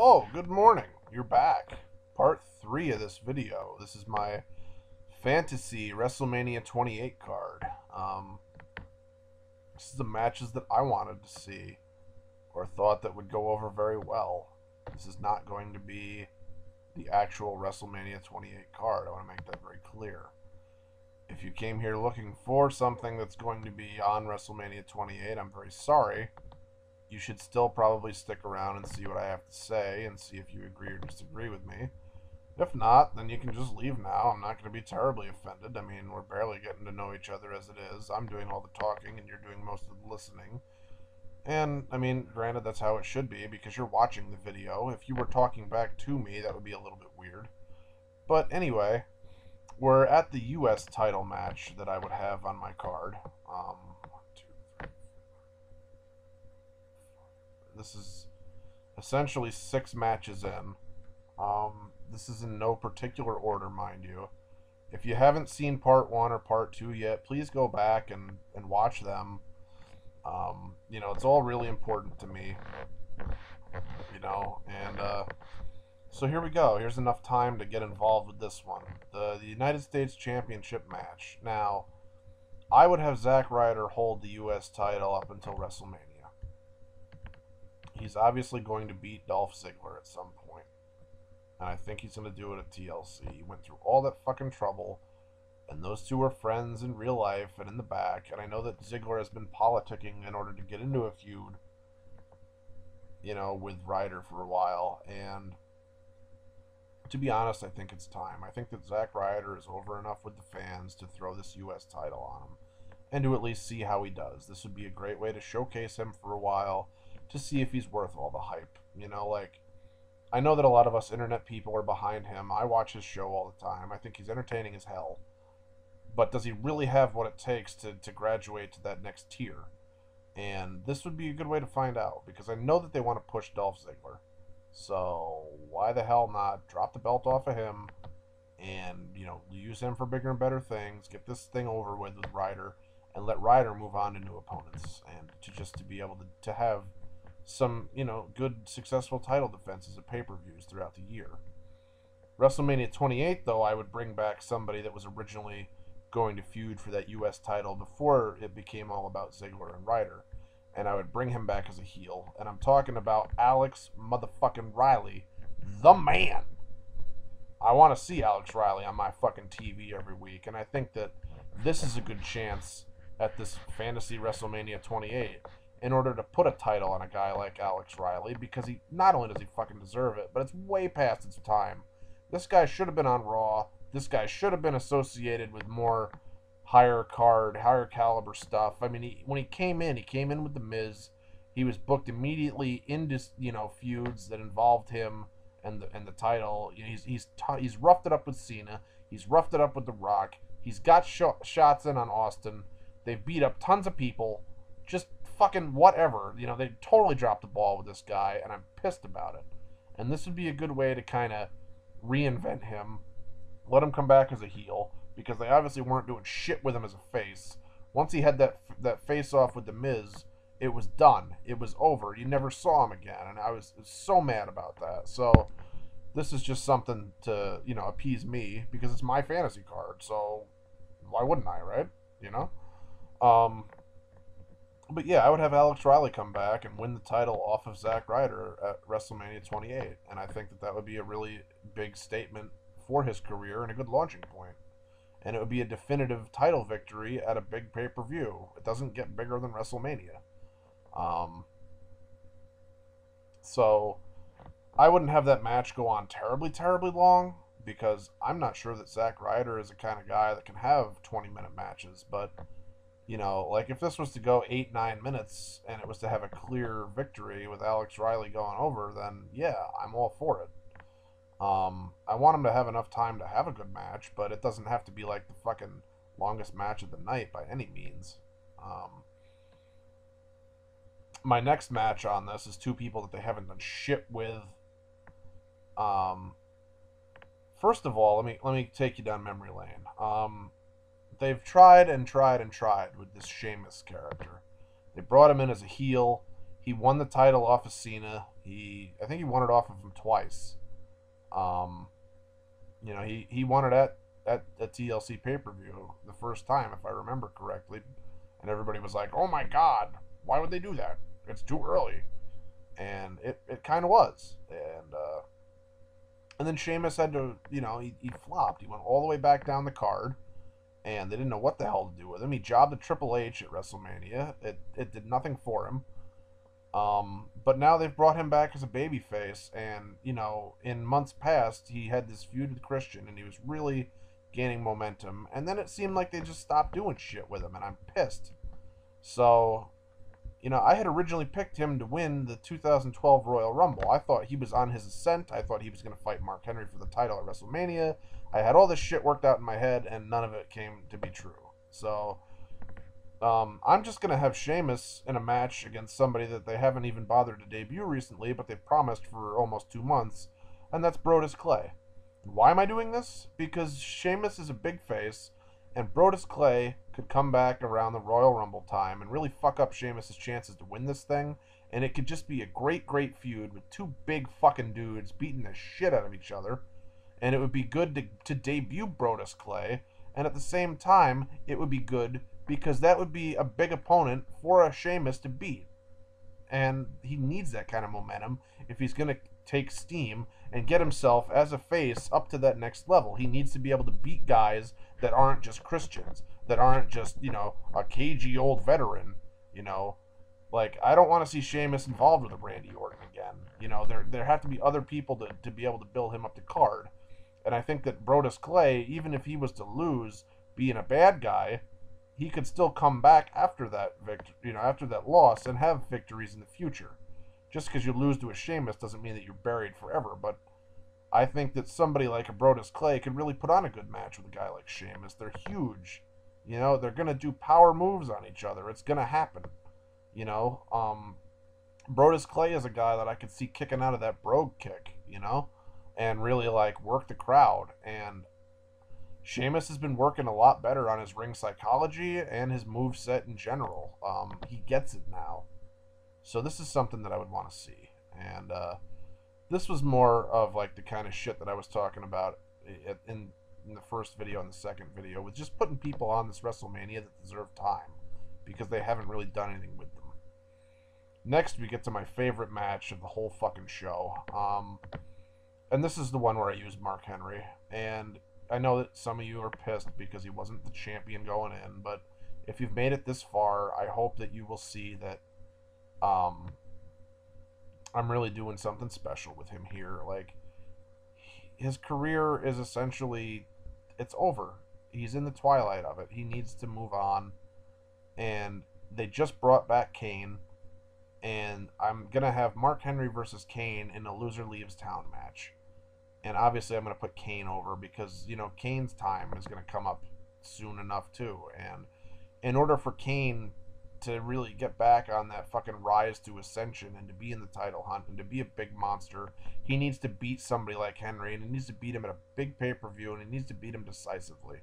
Oh, good morning. You're back. Part 3 of this video. This is my fantasy WrestleMania 28 card. This is the matches that I wanted to see or thought that would go over very well. This is not going to be the actual WrestleMania 28 card. I want to make that very clear. If you came here looking for something that's going to be on WrestleMania 28, I'm very sorry. You should still probably stick around and see what I have to say and see if you agree or disagree with me. If not, then you can just leave now. I'm not going to be terribly offended. I mean, we're barely getting to know each other as it is. I'm doing all the talking and you're doing most of the listening. And, I mean, granted, that's how it should be because you're watching the video. If you were talking back to me, that would be a little bit weird. But anyway, we're at the U.S. title match that I would have on my card. This is essentially 6 matches in. This is in no particular order, mind you. If you haven't seen part 1 or part 2 yet, please go back and watch them. It's all really important to me. So here we go. Here's enough time to get involved with this one. The United States Championship match. Now, I would have Zack Ryder hold the U.S. title up until WrestleMania. He's obviously going to beat Dolph Ziggler at some point. And I think he's going to do it at TLC. He went through all that fucking trouble. And those two are friends in real life and in the back. And I know that Ziggler has been politicking in order to get into a feud, with Ryder for a while. And to be honest, I think it's time. I think that Zack Ryder is over enough with the fans to throw this U.S. title on him. And to at least see how he does. This would be a great way to showcase him for a while, to see if he's worth all the hype. I know that a lot of us internet people are behind him. I watch his show all the time. I think he's entertaining as hell. But does he really have what it takes to graduate to that next tier? And this would be a good way to find out, because I know that they want to push Dolph Ziggler. So why the hell not drop the belt off of him and, use him for bigger and better things, get this thing over with Ryder, and let Ryder move on to new opponents, and to be able to have some, good, successful title defenses at pay-per-views throughout the year. WrestleMania 28, though, I would bring back somebody that was originally going to feud for that U.S. title before it became all about Ziggler and Ryder, and I would bring him back as a heel, and I'm talking about Alex motherfucking Riley, the man. I want to see Alex Riley on my fucking TV every week, and I think that this is a good chance at this fantasy WrestleMania 28 in order to put a title on a guy like Alex Riley, because he not only does he fucking deserve it, but it's way past its time. This guy should have been on Raw. This guy should have been associated with more higher caliber stuff. I mean, when he came in with The Miz. He was booked immediately into feuds that involved him and the title. He's roughed it up with Cena. He's roughed it up with The Rock. He's got shots in on Austin. They've beat up tons of people. Just fucking whatever. They totally dropped the ball with this guy, and I'm pissed about it. And this would be a good way to kind of reinvent him, let him come back as a heel, because they obviously weren't doing shit with him as a face. Once he had that face off with The Miz, it was done. It was over. You never saw him again, and I was so mad about that. So this is just something to appease me, because it's my fantasy card. So why wouldn't I, right? But yeah, I would have Alex Riley come back and win the title off of Zack Ryder at WrestleMania 28. And I think that would be a really big statement for his career and a good launching point. And it would be a definitive title victory at a big pay-per-view. It doesn't get bigger than WrestleMania. So I wouldn't have that match go on terribly, terribly long, because I'm not sure that Zack Ryder is the kind of guy that can have 20-minute matches. But if this was to go 8-9 minutes and it was to have a clear victory with Alex Riley going over, then yeah, I'm all for it. I want him to have enough time to have a good match, but it doesn't have to be like the fucking longest match of the night by any means. My next match on this is two people that they haven't done shit with. First of all, let me take you down memory lane. They've tried and tried and tried with this Sheamus character. They brought him in as a heel. He won the title off of Cena. I think he won it off of him twice. Um, he won it at a TLC pay-per-view the first time, if I remember correctly. And everybody was like, oh my God, why would they do that? It's too early. And it kind of was. And then Sheamus had to, he flopped. He went all the way back down the card, and they didn't know what the hell to do with him. He jobbed the Triple H at WrestleMania. It did nothing for him. But now they've brought him back as a babyface, and in months past he had this feud with Christian, and he was really gaining momentum. And then it seemed like they just stopped doing shit with him, and I'm pissed. So, I had originally picked him to win the 2012 Royal Rumble. I thought he was on his ascent. I thought he was going to fight Mark Henry for the title at WrestleMania. I had all this shit worked out in my head, and none of it came to be true. So, I'm just going to have Sheamus in a match against somebody that they haven't even bothered to debut recently, but they've promised for almost 2 months, and that's Brodus Clay. Why am I doing this? Because Sheamus is a big face, and Brodus Clay could come back around the Royal Rumble time and really fuck up Sheamus' chances to win this thing, and it could just be a great, great feud with two big fucking dudes beating the shit out of each other, and it would be good to debut Brodus Clay, and at the same time, it would be good because that would be a big opponent for a Sheamus to beat. And he needs that kind of momentum if he's going to take steam and get himself as a face up to that next level. He needs to be able to beat guys that aren't just Christians, that aren't just, a cagey old veteran, Like, I don't want to see Sheamus involved with a Randy Orton again. There have to be other people to be able to build him up to card. And I think that Brodus Clay, even if he was to lose being a bad guy, he could still come back after that after that loss and have victories in the future. Just because you lose to a Sheamus doesn't mean that you're buried forever, but I think that somebody like a Brodus Clay could really put on a good match with a guy like Sheamus. They're huge. They're going to do power moves on each other. It's going to happen. Brodus Clay is a guy that I could see kicking out of that brogue kick, and really, work the crowd. And Sheamus has been working a lot better on his ring psychology and his moveset in general. He gets it now. So this is something that I would want to see. And this was more of the kind of shit that I was talking about in the first video and the second video, with just putting people on this WrestleMania that deserve time, because they haven't really done anything with them. Next, we get to my favorite match of the whole fucking show. And this is the one where I used Mark Henry. And I know that some of you are pissed because he wasn't the champion going in, but if you've made it this far, I hope that you will see that I'm really doing something special with him here. His career is essentially, it's over. He's in the twilight of it. He needs to move on. And they just brought back Kane, and I'm going to have Mark Henry versus Kane in a loser leaves town match. And obviously I'm going to put Kane over because, Kane's time is going to come up soon enough too. And in order for Kane to really get back on that fucking rise to ascension and to be in the title hunt and to be a big monster, he needs to beat somebody like Henry, and he needs to beat him at a big pay-per-view, and he needs to beat him decisively.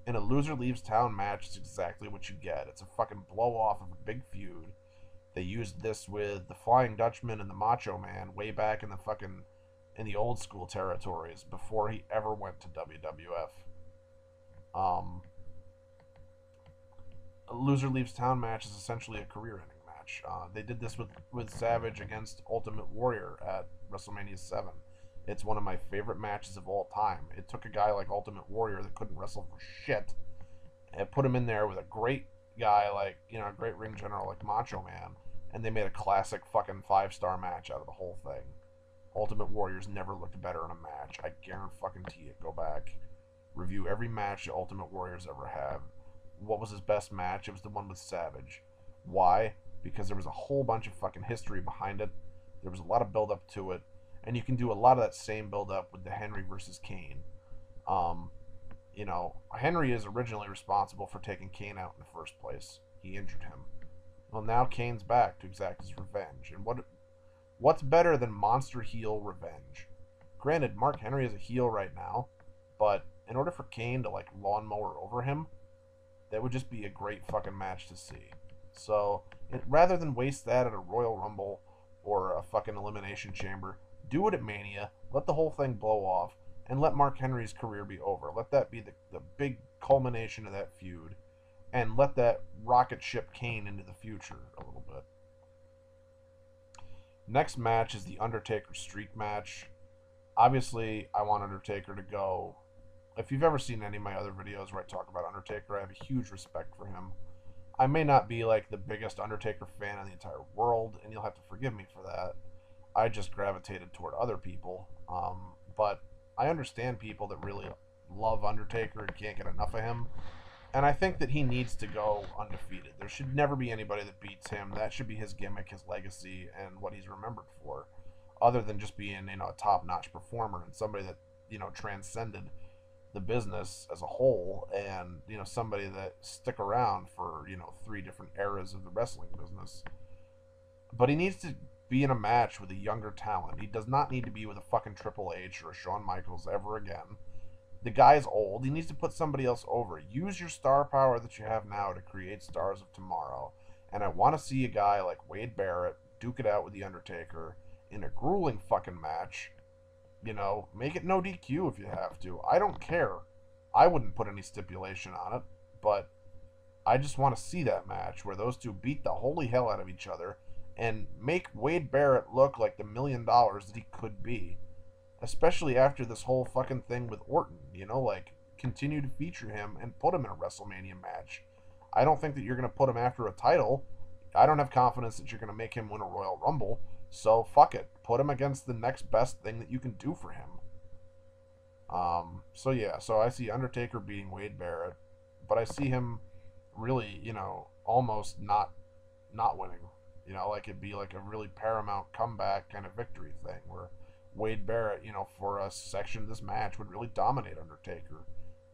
In a loser leaves town match, it's exactly what you get. It's a fucking blow-off of a big feud. They used this with the Flying Dutchman and the Macho Man way back in the old school territories before he ever went to WWF. A loser leaves town match is essentially a career-ending match. They did this with Savage against Ultimate Warrior at WrestleMania 7. It's one of my favorite matches of all time. It took a guy like Ultimate Warrior that couldn't wrestle for shit and put him in there with a great guy a great ring general like Macho Man, and they made a classic fucking 5-star match out of the whole thing. Ultimate Warrior's never looked better in a match. I guarantee it. Go back, review every match the Ultimate Warrior's ever had. What was his best match? It was the one with Savage. Why? Because there was a whole bunch of fucking history behind it. There was a lot of build up to it, and you can do a lot of that same build up with the Henry versus Kane. Henry is originally responsible for taking Kane out in the first place. He injured him. Well, now Kane's back to exact his revenge. And what's better than monster heel revenge? Granted, Mark Henry is a heel right now, but in order for Kane to lawnmower over him, that would just be a great fucking match to see. So Rather than waste that at a Royal Rumble or a fucking Elimination Chamber, do it at Mania, let the whole thing blow off, and let Mark Henry's career be over. Let that be the big culmination of that feud, and let that rocket ship Kane into the future a little bit. Next match is the Undertaker Streak match. Obviously, I want Undertaker to go. If you've ever seen any of my other videos where I talk about Undertaker, I have a huge respect for him. I may not be like the biggest Undertaker fan in the entire world, and you'll have to forgive me for that. I just gravitated toward other people. But I understand people that really love Undertaker and can't get enough of him. And I think that he needs to go undefeated. There should never be anybody that beats him. That should be his gimmick, his legacy, and what he's remembered for. Other than just being, a top-notch performer and somebody that, transcended the business as a whole, and somebody that stick around for 3 different eras of the wrestling business. But he needs to be in a match with a younger talent. He does not need to be with a fucking Triple H or a Shawn Michaels ever again. The guy's old. He needs to put somebody else over. Use your star power that you have now to create stars of tomorrow. And I want to see a guy like Wade Barrett duke it out with The Undertaker in a grueling fucking match. Make it no DQ if you have to. I don't care. I wouldn't put any stipulation on it, but I just want to see that match where those two beat the holy hell out of each other and make Wade Barrett look like the $1 million that he could be. Especially after this whole fucking thing with Orton, continue to feature him and put him in a WrestleMania match. I don't think that you're going to put him after a title. I don't have confidence that you're going to make him win a Royal Rumble. So fuck it. Put him against the next best thing that you can do for him. So I see Undertaker beating Wade Barrett, but I see him really, almost not winning. It'd be like a really paramount comeback kind of victory thing where Wade Barrett, for a section of this match would really dominate Undertaker.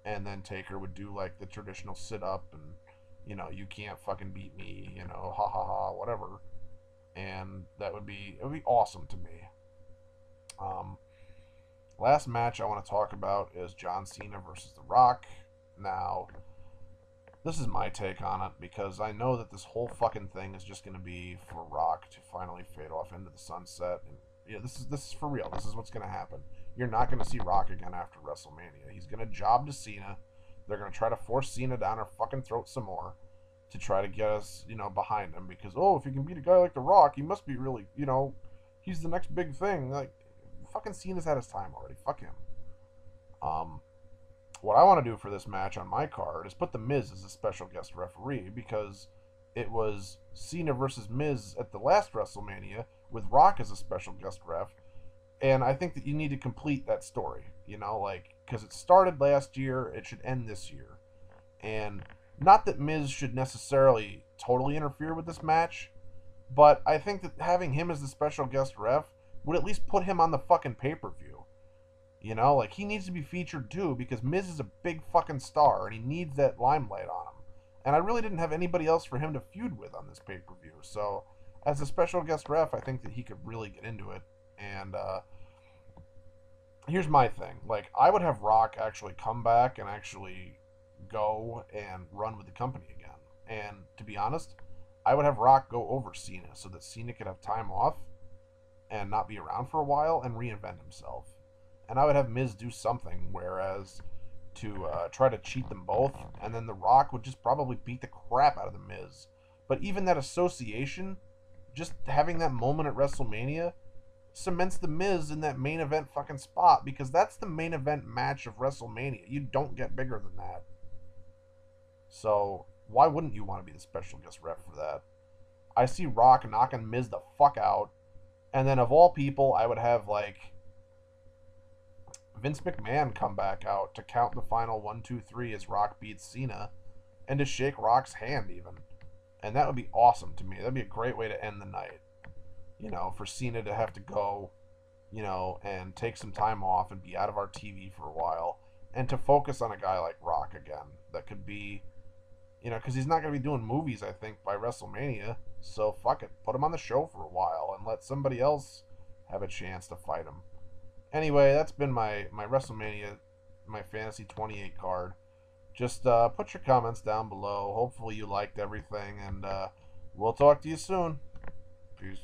And then Taker would do like the traditional sit up and, you can't fucking beat me, ha ha ha, whatever. And it would be awesome to me. Last match I want to talk about is John Cena versus The Rock. Now, this is my take on it because I know that this whole fucking thing is just going to be for Rock to finally fade off into the sunset. And this is for real. This is what's going to happen. You're not going to see Rock again after WrestleMania. He's going to job to Cena. They're going to try to force Cena down our fucking throat some more to try to get us, behind him because, if you can beat a guy like The Rock, he must be really, he's the next big thing. Like, fucking Cena's had his time already. Fuck him. What I want to do for this match on my card is put The Miz as a special guest referee because it was Cena versus Miz at the last WrestleMania with Rock as a special guest ref. And I think that you need to complete that story, because it started last year, it should end this year. And not that Miz should necessarily totally interfere with this match, but I think that having him as the special guest ref would at least put him on the fucking pay-per-view. He needs to be featured too, because Miz is a big fucking star, and he needs that limelight on him. And I really didn't have anybody else for him to feud with on this pay-per-view, so as a special guest ref, I think that he could really get into it. And here's my thing. I would have Rock actually come back and actually go and run with the company again. And to be honest, I would have Rock go over Cena so that Cena could have time off and not be around for a while and reinvent himself. And I would have Miz do something, whereas to try to cheat them both, and then The Rock would just probably beat the crap out of the Miz. But even that association, just having that moment at WrestleMania, cements the Miz in that main event fucking spot, because that's the main event match of WrestleMania. You don't get bigger than that. So why wouldn't you want to be the special guest ref for that? I see Rock knocking Miz the fuck out, and then of all people, I would have Vince McMahon come back out to count the final 1, 2, 3 as Rock beats Cena, and to shake Rock's hand even. And that would be awesome to me. That'd be a great way to end the night. For Cena to have to go, and take some time off and be out of our TV for a while, and to focus on a guy like Rock again. That could be, because he's not going to be doing movies, I think, by WrestleMania. So fuck it. Put him on the show for a while and let somebody else have a chance to fight him. Anyway, that's been my WrestleMania, my Fantasy 28 card. Just put your comments down below. Hopefully you liked everything, and We'll talk to you soon. Peace.